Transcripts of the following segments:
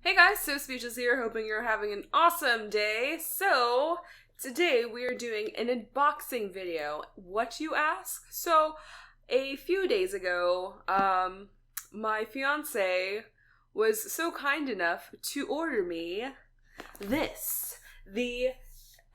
Hey guys, So Speechless here, hoping you're having an awesome day. So, today we are doing an unboxing video. What, you ask? So, a few days ago, my fiance was so kind enough to order me this, the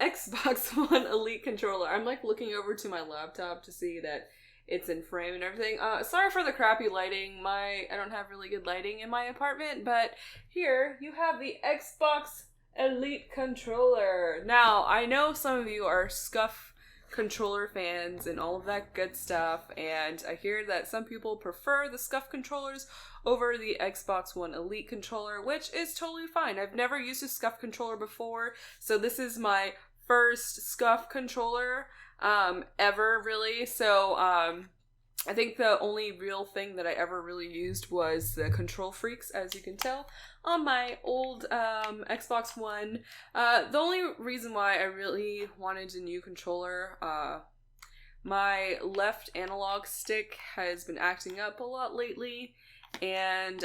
Xbox One Elite controller. I'm like looking over to my laptop to see that it's in frame and everything. Sorry for the crappy lighting. I don't have really good lighting in my apartment, but here you have the Xbox Elite controller. Now, I know some of you are Scuff controller fans and all of that good stuff, and I hear that some people prefer the Scuff controllers over the Xbox One Elite controller, which is totally fine. I've never used a Scuff controller before, so this is my first Scuff controller ever, really. So I think the only real thing that I ever really used was the Control Freaks, as you can tell, on my old Xbox One. The only reason why I really wanted a new controller, my left analog stick has been acting up a lot lately, and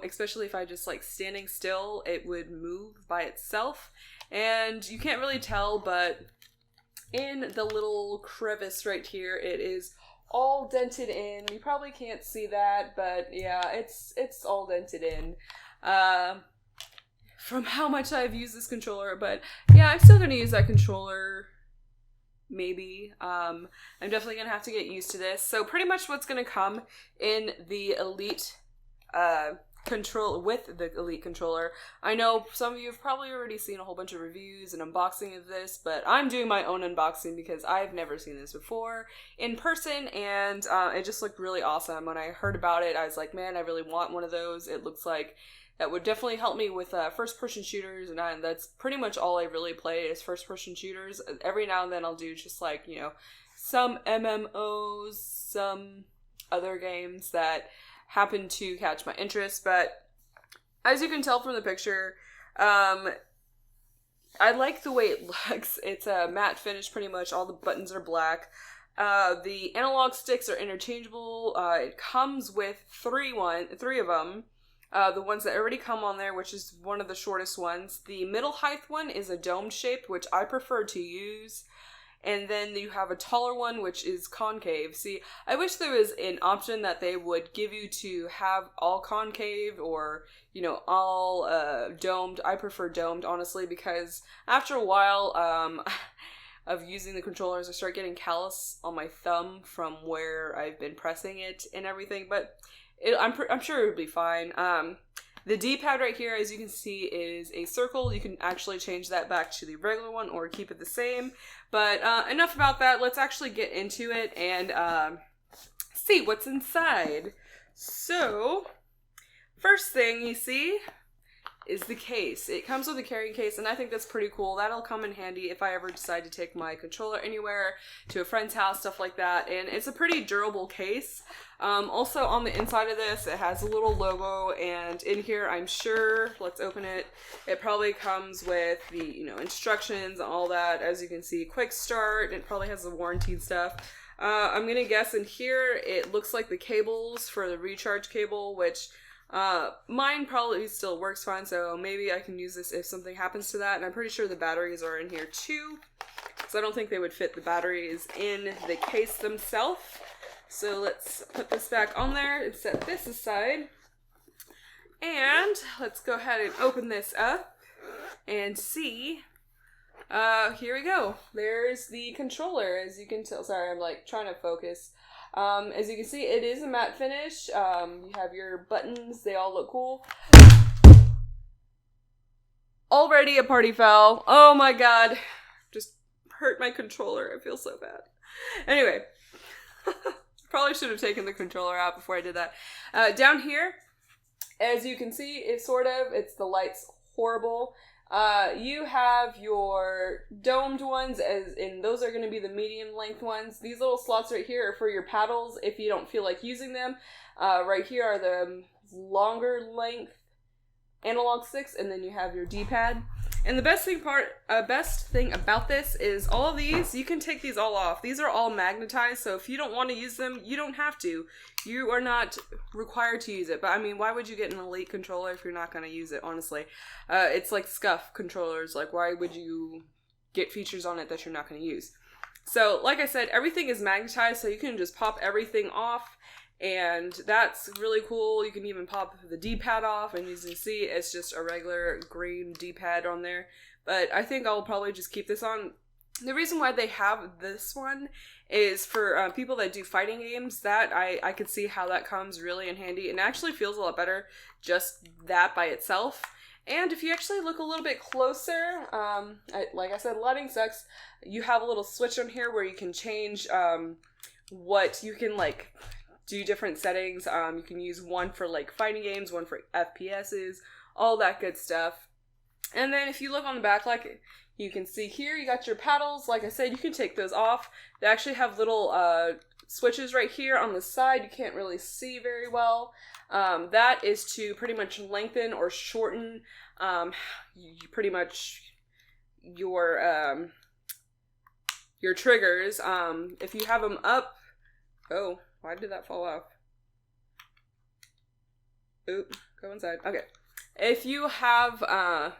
especially if I just like standing still, it would move by itself, and you can't really tell, but in the little crevice right here, it is all dented in. You probably can't see that, but yeah, it's all dented in from how much I've used this controller. But yeah, I'm still going to use that controller, maybe. I'm definitely going to have to get used to this. So pretty much what's going to come in the Elite with the Elite controller. I know some of you have probably already seen a whole bunch of reviews and unboxing of this, but I'm doing my own unboxing because I've never seen this before in person, and it just looked really awesome. When I heard about it, I was like, man, I really want one of those. It looks like that would definitely help me with first-person shooters, and that's pretty much all I really play is first-person shooters. Every now and then I'll do just like, some MMOs, some other games that happen to catch my interest, but as you can tell from the picture, I like the way it looks. It's a matte finish pretty much. All the buttons are black. The analog sticks are interchangeable. It comes with three of them. The ones that already come on there, which is one of the shortest ones. The middle height one is a dome shaped, which I prefer to use. And then you have a taller one, which is concave. See, I wish there was an option that they would give you to have all concave or, all domed. I prefer domed, honestly, because after a while of using the controllers, I start getting callus on my thumb from where I've been pressing it and everything. But I'm sure it would be fine. The D-pad right here, as you can see, is a circle. You can actually change that back to the regular one or keep it the same. But enough about that. Let's actually get into it and see what's inside. So, first thing you see is the case. It comes with a carrying case, and I think that's pretty cool. That'll come in handy if I ever decide to take my controller anywhere, to a friend's house, stuff like that. And it's a pretty durable case. Also on the inside of this, it has a little logo, and in here, I'm sure, let's open it, it probably comes with the, instructions and all that. As you can see, quick start, it probably has the warranty and stuff. I'm gonna guess in here, it looks like the cables for the recharge cable, which mine probably still works fine, so maybe I can use this if something happens to that. And I'm pretty sure the batteries are in here too, so I don't think they would fit the batteries in the case themselves. So let's put this back on there and set this aside. And let's go ahead and open this up and see. Here we go. There's the controller, as you can tell. Sorry, I'm like trying to focus. As you can see, it is a matte finish. You have your buttons. They all look cool. Already a party foul. Oh my god. Just hurt my controller. I feel so bad. Anyway. Probably should have taken the controller out before I did that. Down here, as you can see, it's the light's horrible. You have your domed ones, and those are going to be the medium length ones. These little slots right here are for your paddles if you don't feel like using them. Right here are the longer length analog sticks, and then you have your D-pad. And the best thing about this is all of these, you can take these all off. These are all magnetized, so if you don't want to use them, you don't have to. You are not required to use it. But I mean, why would you get an Elite controller if you're not going to use it, honestly? It's like scuff controllers. Like, why would you get features on it that you're not going to use? So, like I said, everything is magnetized, so you can just pop everything off. And that's really cool. You can even pop the D-pad off, and as you can see, it's just a regular green D-pad on there. But I think I'll probably just keep this on. The reason why they have this one is for people that do fighting games. That I could see how that comes really in handy, and actually feels a lot better just that by itself. And if you actually look a little bit closer, like I said, lighting sucks. You have a little switch on here where you can change what you can like do different settings. You can use one for like fighting games, one for FPSs, all that good stuff. And then if you look on the back, like you can see here, you got your paddles. Like I said, you can take those off. They actually have little switches right here on the side. You can't really see very well. That is to pretty much lengthen or shorten pretty much your triggers. If you have them up, oh, why did that fall off? Oop, go inside. Okay. If you have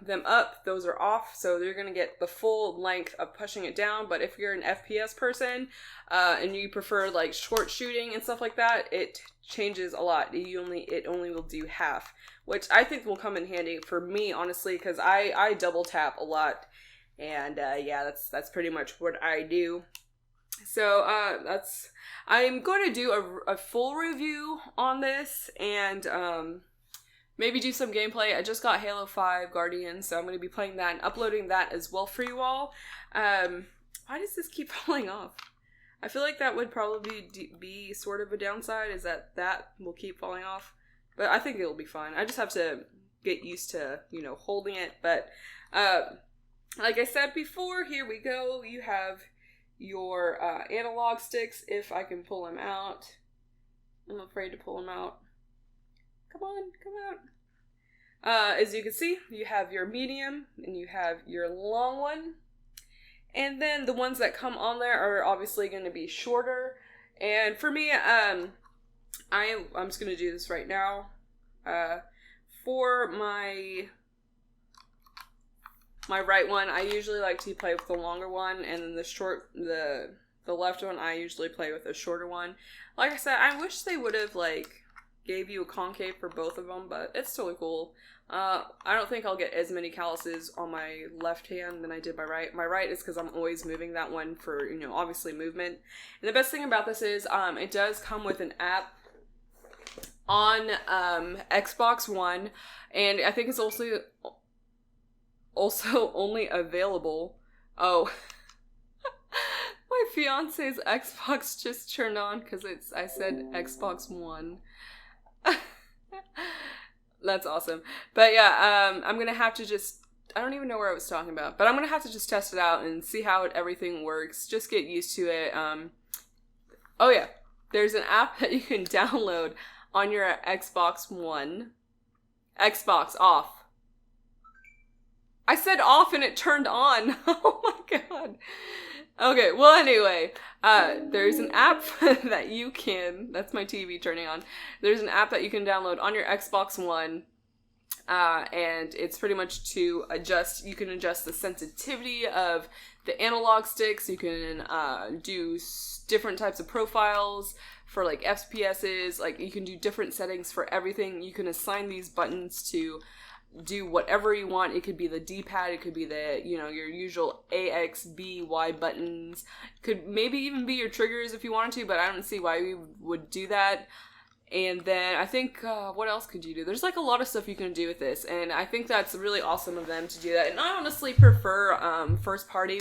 them up, those are off, so you're going to get the full length of pushing it down. But if you're an FPS person and you prefer like short shooting and stuff like that, it changes a lot. It only will do half, which I think will come in handy for me, honestly, because I double tap a lot. And yeah, that's pretty much what I do. So I'm going to do a full review on this and maybe do some gameplay. I just got Halo 5 Guardian, so I'm going to be playing that and uploading that as well for you all. Why does this keep falling off? I feel like that would probably be sort of a downside, is that will keep falling off. But I think it'll be fine. I just have to get used to, holding it. But like I said before, here we go. You have your analog sticks, if I can pull them out. I'm afraid to pull them out. Come on, come out. As you can see, you have your medium and you have your long one. And then the ones that come on there are obviously going to be shorter. And for me, I'm just going to do this right now. For my right one, I usually like to play with the longer one, and then the left one, I usually play with a shorter one. Like I said, I wish they would have gave you a concave for both of them, but it's totally cool. I don't think I'll get as many calluses on my left hand than I did my right. My right is because I'm always moving that one for, obviously movement. And the best thing about this is it does come with an app on Xbox One, and I think it's also only available. Oh, my fiance's Xbox just turned on because I said Xbox One. That's awesome. But yeah, I'm gonna have to I don't even know where I was talking about, but I'm gonna have to just test it out and see how everything works. Just get used to it. Oh yeah, there's an app that you can download on your Xbox One. Xbox off. I said off and it turned on. Oh my god. Okay, well anyway, there's an app that you can, that's my TV turning on, there's an app that you can download on your Xbox One, and it's pretty much to adjust, you can adjust the sensitivity of the analog sticks, you can do different types of profiles for like FPSs, like you can do different settings for everything, you can assign these buttons to do whatever you want. It could be the D-pad, it could be the, your usual A, X, B, Y buttons. It could maybe even be your triggers if you wanted to, but I don't see why we would do that. And then I think, what else could you do? There's a lot of stuff you can do with this, and I think that's really awesome of them to do that. And I honestly prefer first party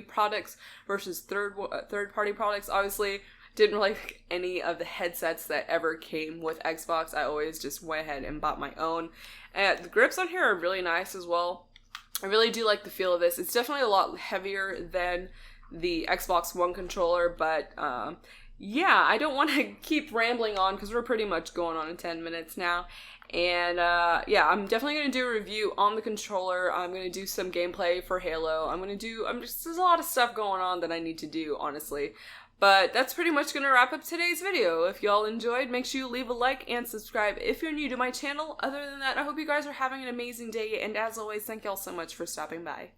products versus third party products. Obviously, didn't like any of the headsets that ever came with Xbox. I always just went ahead and bought my own. And the grips on here are really nice as well. I really do like the feel of this. It's definitely a lot heavier than the Xbox One controller, but yeah, I don't want to keep rambling on because we're pretty much going on in 10 minutes now. And yeah, I'm definitely going to do a review on the controller. I'm going to do some gameplay for Halo. There's a lot of stuff going on that I need to do, honestly. But that's pretty much going to wrap up today's video. If y'all enjoyed, make sure you leave a like and subscribe if you're new to my channel. Other than that, I hope you guys are having an amazing day, and as always, thank y'all so much for stopping by.